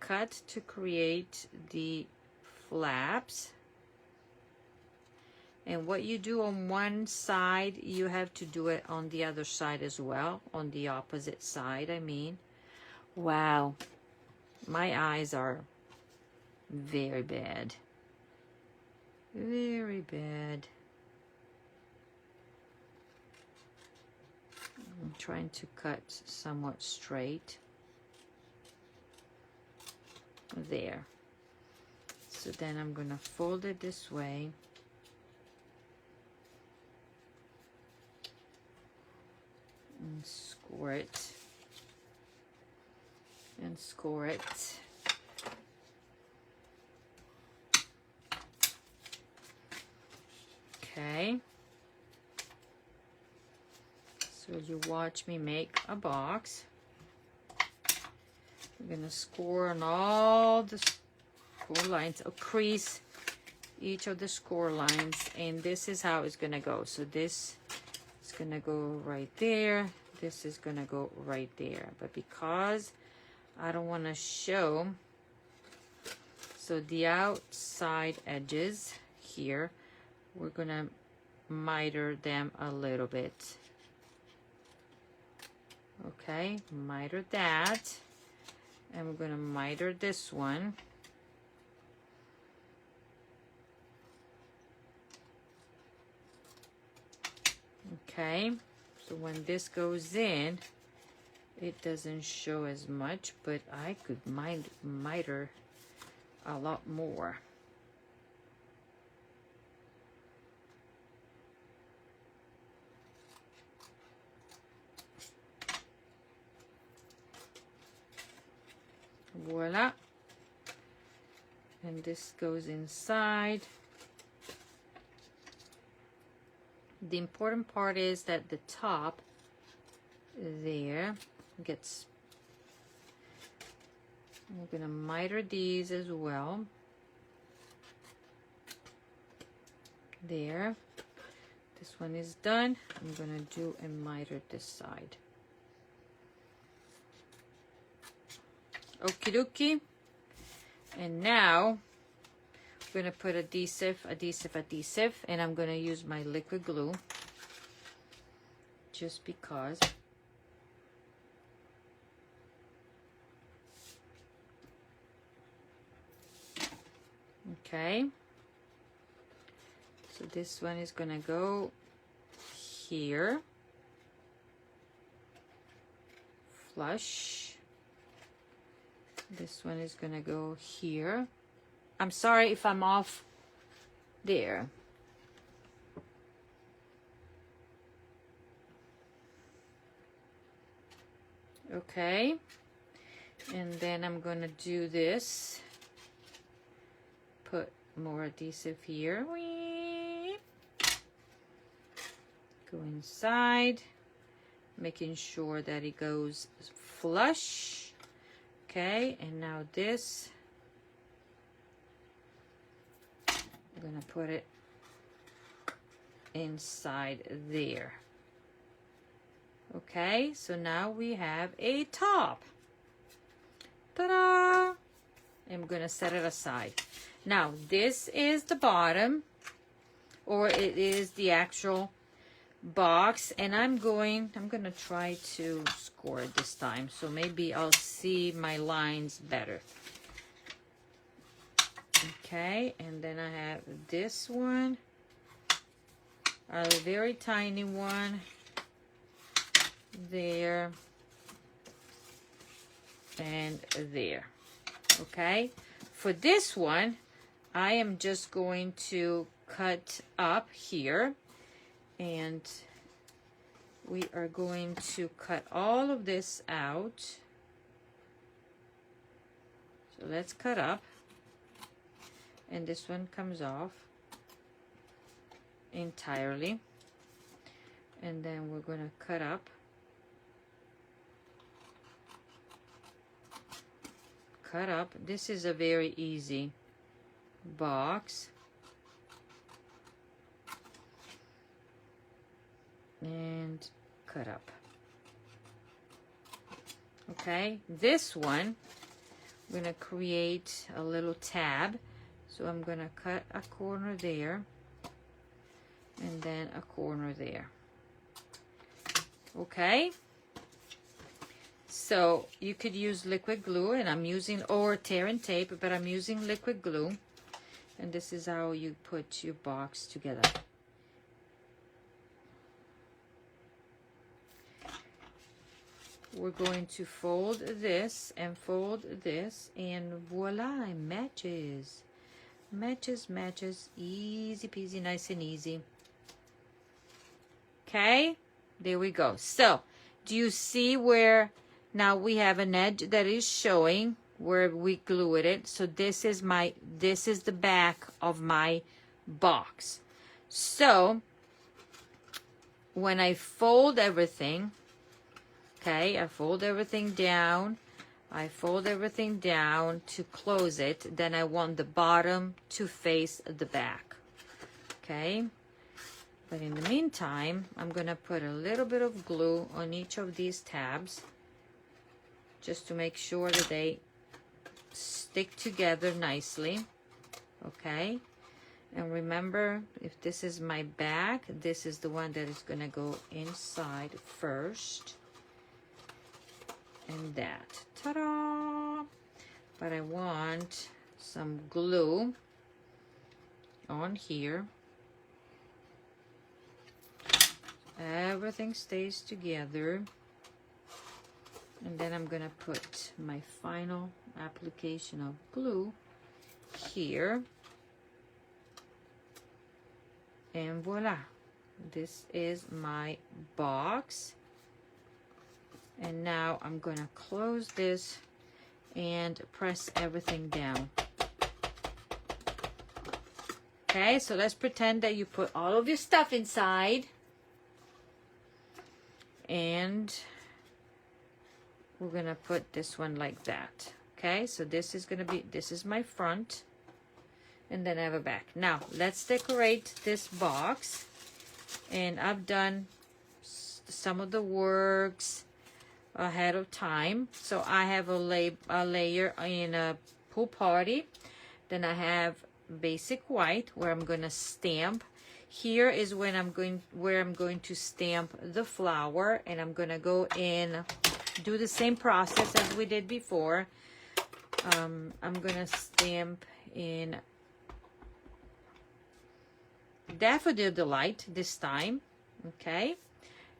Cut to create the flaps. And what you do on one side, you have to do it on the other side as well, on the opposite side, I mean. Wow, my eyes are very bad. Very bad. I'm trying to cut somewhat straight. There. So then I'm going to fold it this way. And score it. And score it. Okay. So you watch me make a box. I'm going to score on all the score lines, or crease each of the score lines, and this is how it's going to go. So this is going to go right there. This is going to go right there. But because I don't want to show, so the outside edges here, we're going to miter them a little bit. Okay, miter that. And we're going to miter this one. Okay, so when this goes in, it doesn't show as much, but I could miter a lot more. Voila. And this goes inside. The important part is that the top there gets, we're going to miter these as well. There. This one is done. I'm going to do a miter this side. Okie dokie. And now I'm going to put adhesive, and I'm going to use my liquid glue just because. Okay. So this one is going to go here. Flush. This one is going to go here. I'm sorry if I'm off there. Okay. And then I'm going to do this. Put more adhesive here. Go inside. Making sure that it goes flush. Okay, and now this, I'm going to put it inside there. Okay, so now we have a top. Ta-da! I'm going to set it aside. Now, this is the bottom, or it is the actual box, and I'm gonna try to score it this time, so maybe I'll see my lines better. Okay, and then I have this one, a very tiny one there and there. Okay, for this one I am just going to cut up here, and we are going to cut all of this out. So let's cut up, and this one comes off entirely, and then we're going to cut up, This is a very easy box, and cut up. Okay, this one I'm going to create a little tab, so I'm going to cut a corner there and then a corner there. Okay, so you could use liquid glue, and I'm using, or tear and tape, but I'm using liquid glue, and this is how you put your box together. We're going to fold this and fold this, and voila, it matches. Matches, easy peasy, nice and easy. Okay, there we go. So do you see where now we have an edge that is showing where we glued it? So this is the back of my box. So when I fold everything, okay, I fold everything down to close it, then I want the bottom to face the back. Okay, but in the meantime, I'm gonna put a little bit of glue on each of these tabs just to make sure that they stick together nicely. Okay, and remember, if this is my back, this is the one that is gonna go inside first, and that, ta-da! But I want some glue on here. Everything stays together, and then I'm gonna put my final application of glue here, and voila, this is my box. And now I'm gonna close this and press everything down. Okay, so let's pretend that you put all of your stuff inside, and we're gonna put this one like that. Okay, so this is my front, and then I have a back. Now let's decorate this box, and I've done some of the works ahead of time. So I have a layer in a pool party, then I have basic white where I'm going to stamp. Here is where I'm going to stamp the flower, and I'm going to go in, do the same process as we did before. I'm going to stamp in Daffodil Delight this time. Okay,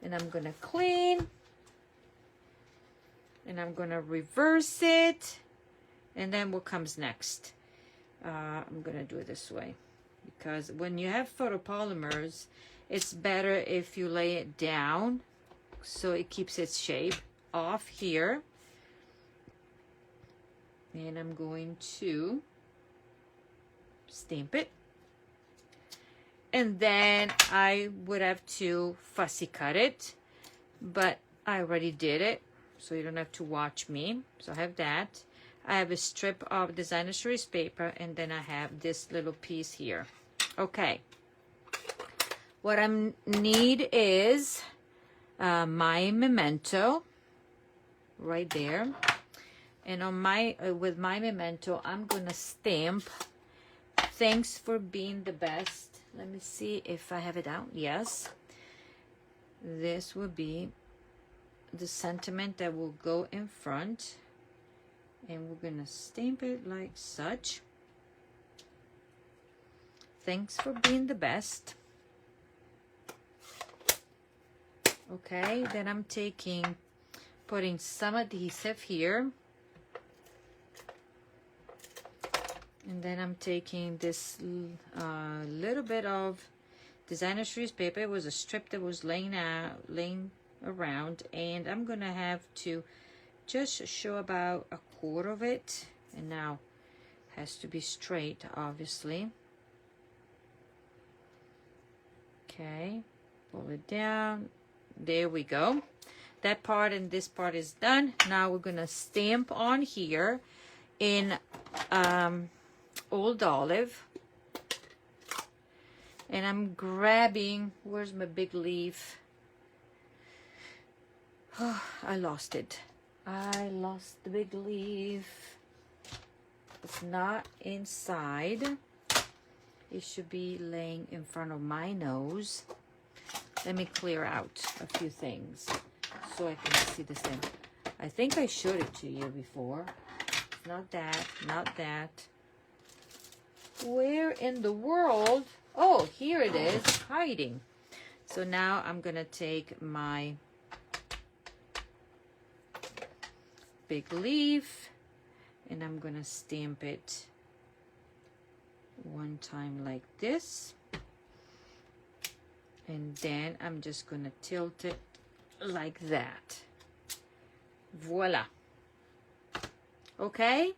and I'm going to clean, and I'm gonna reverse it, and then what comes next? I'm gonna do it this way, because when you have photopolymers, it's better if you lay it down so it keeps its shape off here. And I'm going to stamp it, and then I would have to fussy cut it, but I already did it, so you don't have to watch me. So I have that. I have a strip of designer series paper, and then I have this little piece here. Okay. What I need is my memento right there. And on my with my memento, I'm gonna stamp "Thanks for being the best." Let me see if I have it out. Yes. this will be the sentiment that will go in front, and we're gonna stamp it like such. Thanks for being the best. Okay, then I'm putting some adhesive here, and then I'm taking this little bit of designer series paper. It was a strip that was laying around, and I'm gonna have to just show about a quarter of it, and now it has to be straight, obviously. Okay, pull it down. There we go. That part and this part is done. Now we're gonna stamp on here in Old Olive, and I'm grabbing, where's my big leaf? Oh, I lost it. I lost the big leaf. It's not inside. It should be laying in front of my nose. Let me clear out a few things so I can see the stamp. I think I showed it to you before. Not that, not that. Where in the world? Oh, here it is, hiding. So now I'm gonna take my big leaf and I'm gonna stamp it one time like this, and then I'm just gonna tilt it like that. Voila. Okay,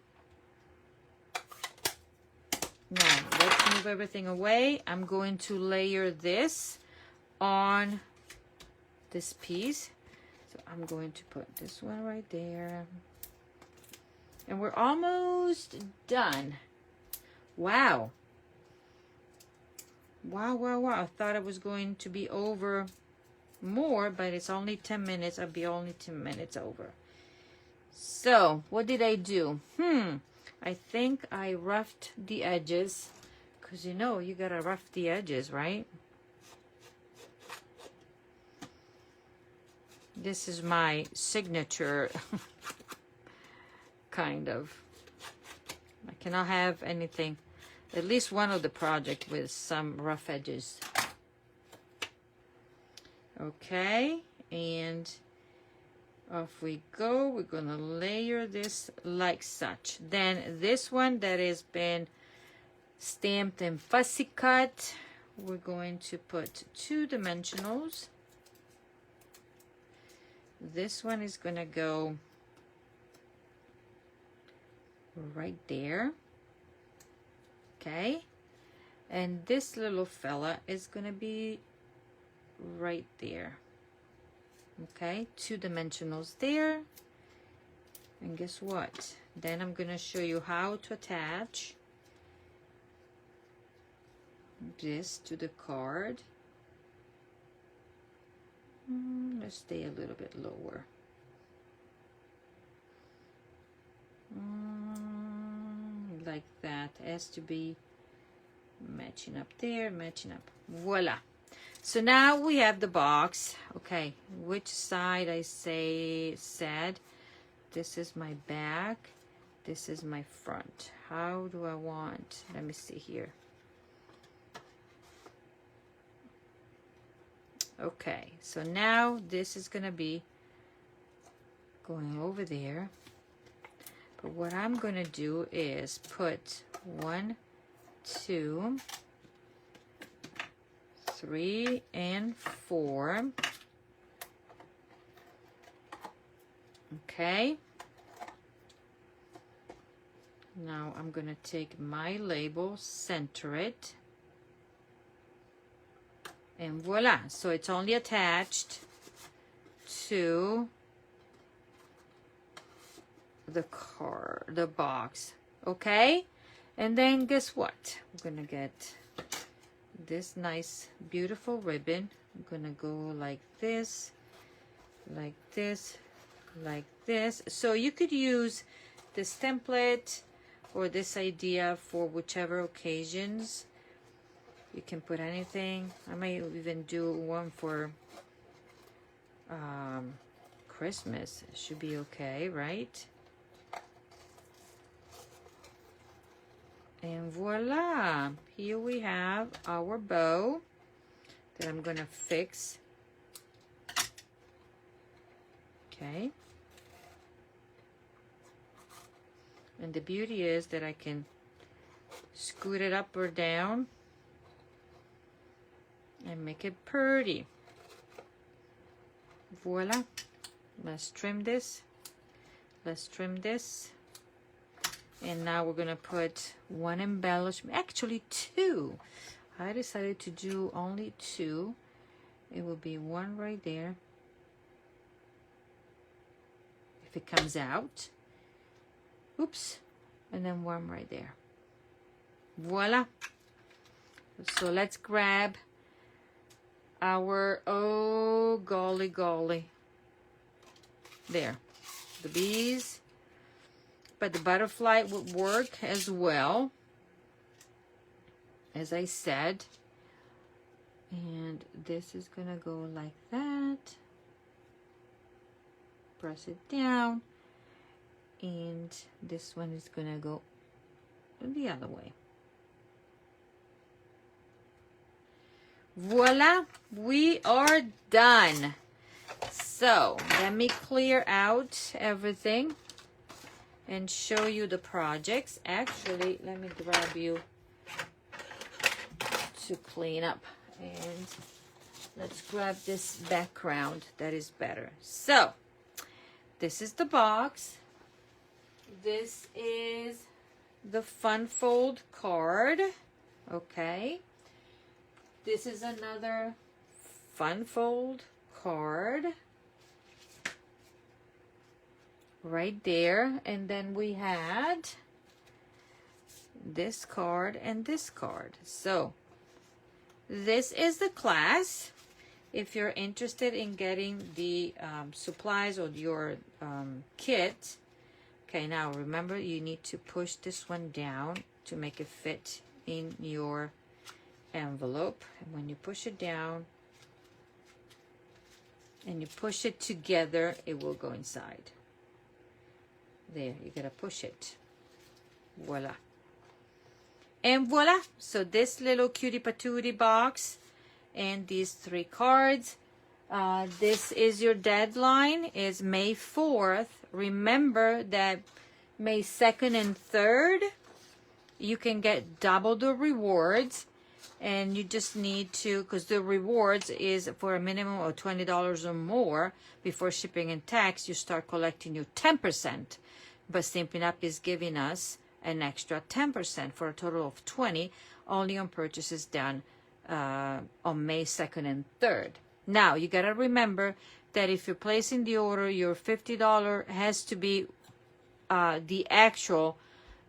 now let's move everything away. I'm going to layer this on this piece, so I'm going to put this one right there, and we're almost done. Wow. Wow, wow, wow. I thought it was going to be over more, but it's only 10 minutes. I'll be only 10 minutes over. So, what did I do? I think I roughed the edges, because you know, you gotta rough the edges, right? This is my signature, kind of. I cannot have anything, at least one of the project with some rough edges. Okay, and off we go. We're gonna layer this like such. Then this one that has been stamped and fussy cut, we're going to put 2 dimensionals. This one is gonna go right there. Okay, and this little fella is gonna be right there. Okay, 2 dimensionals there, and guess what? Then I'm gonna show you how to attach this to the card. Let's stay a little bit lower. Like that. It has to be matching up there, matching up. Voila. So now we have the box. Okay, which side I said this is my back, this is my front. How do I want? Let me see here. Okay, so now this is gonna be going over there. But what I'm gonna do is put 1, 2, 3, and 4. Okay. Now I'm gonna take my label, center it, and voila. So it's only attached to the card, the box. Okay, and then guess what? We're gonna get this nice beautiful ribbon. I'm gonna go like this, like this, like this. So you could use this template or this idea for whichever occasions. You can put anything. I might even do one for Christmas. Should be okay, right? And voila, here we have our bow that I'm gonna fix. Okay. And the beauty is that I can scoot it up or down and make it pretty. Voila. Let's trim this. Let's trim this. And now we're gonna put one embellishment, actually two. I decided to do only two. It will be one right there. If it comes out. Oops. And then one right there. Voila. So let's grab our, oh golly golly. There. The bees. But the butterfly would work as well, as I said. And this is gonna go like that. Press it down. And this one is gonna go the other way. Voila, we are done. So let me clear out everything and show you the projects. Actually, let me grab you to clean up, and let's grab this background that is better. So this is the box. This is the fun fold card. Okay, this is another fun fold card right there. And then we had this card and this card. So this is the class. If you're interested in getting the supplies or your kit. Okay, now remember, you need to push this one down to make it fit in your envelope. And when you push it down and you push it together, it will go inside. There, you gotta push it. Voila. And voila. So this little cutie patootie box and these three cards. This is your deadline, is May 4th. Remember that May 2nd and 3rd, you can get double the rewards. And you just need to, because the rewards is for a minimum of $20 or more before shipping and tax, you start collecting your 10%. But Stampin' Up! Is giving us an extra 10% for a total of 20 only on purchases done on May 2nd and 3rd. Now, you got to remember that if you're placing the order, your $50 has to be the actual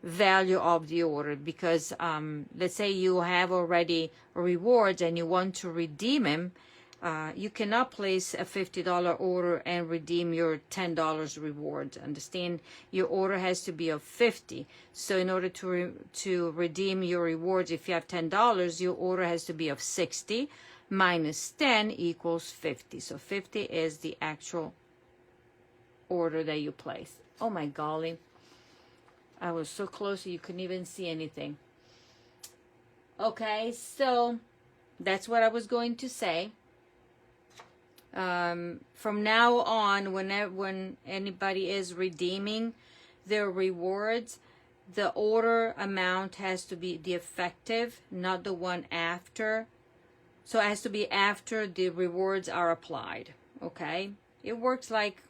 value of the order, because let's say you have already rewards and you want to redeem them, you cannot place a $50 order and redeem your $10 reward. Understand? Your order has to be of $50. So in order to redeem your rewards, if you have $10, your order has to be of $60 minus 10 equals 50. So 50 is the actual order that you place. Oh my golly. I was so close you couldn't even see anything. Okay, so that's what I was going to say. From now on, when anybody is redeeming their rewards, the order amount has to be the effective, not the one after. So it has to be after the rewards are applied. Okay, it works like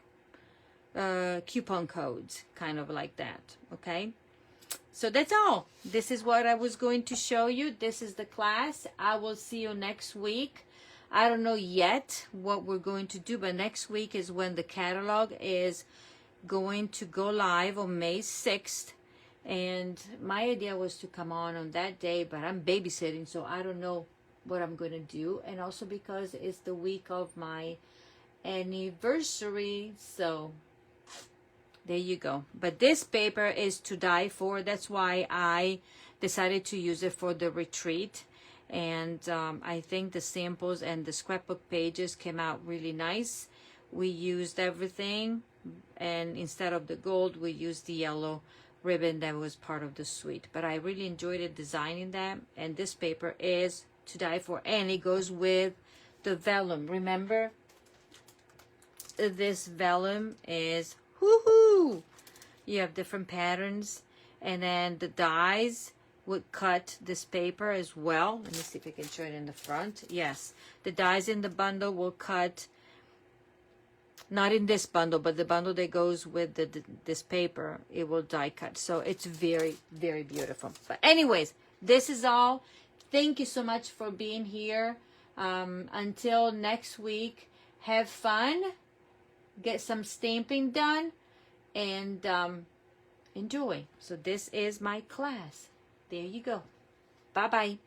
coupon codes, kind of like that. Okay, so that's all. This is what I was going to show you. This is the class. I will see you next week. I don't know yet what we're going to do, but next week is when the catalog is going to go live on May 6th. And my idea was to come on that day, but I'm babysitting, so I don't know what I'm going to do. And also because it's the week of my anniversary, so there you go. But this paper is to die for. That's why I decided to use it for the retreat. And I think the samples and the scrapbook pages came out really nice we used everything, and instead of the gold we used the yellow ribbon that was part of the suite. But I really enjoyed it designing that, and this paper is to die for, and it goes with the vellum. Remember, this vellum is woohoo! You have different patterns, and then the dies would cut this paper as well. Let me see if I can show it in the front. Yes, the dies in the bundle will cut, not in this bundle, but the bundle that goes with this paper, it will die cut. So it's very, very beautiful. But anyways, this is all. Thank you so much for being here. Until next week, have fun, get some stamping done, and enjoy. So this is my class. There you go. Bye-bye.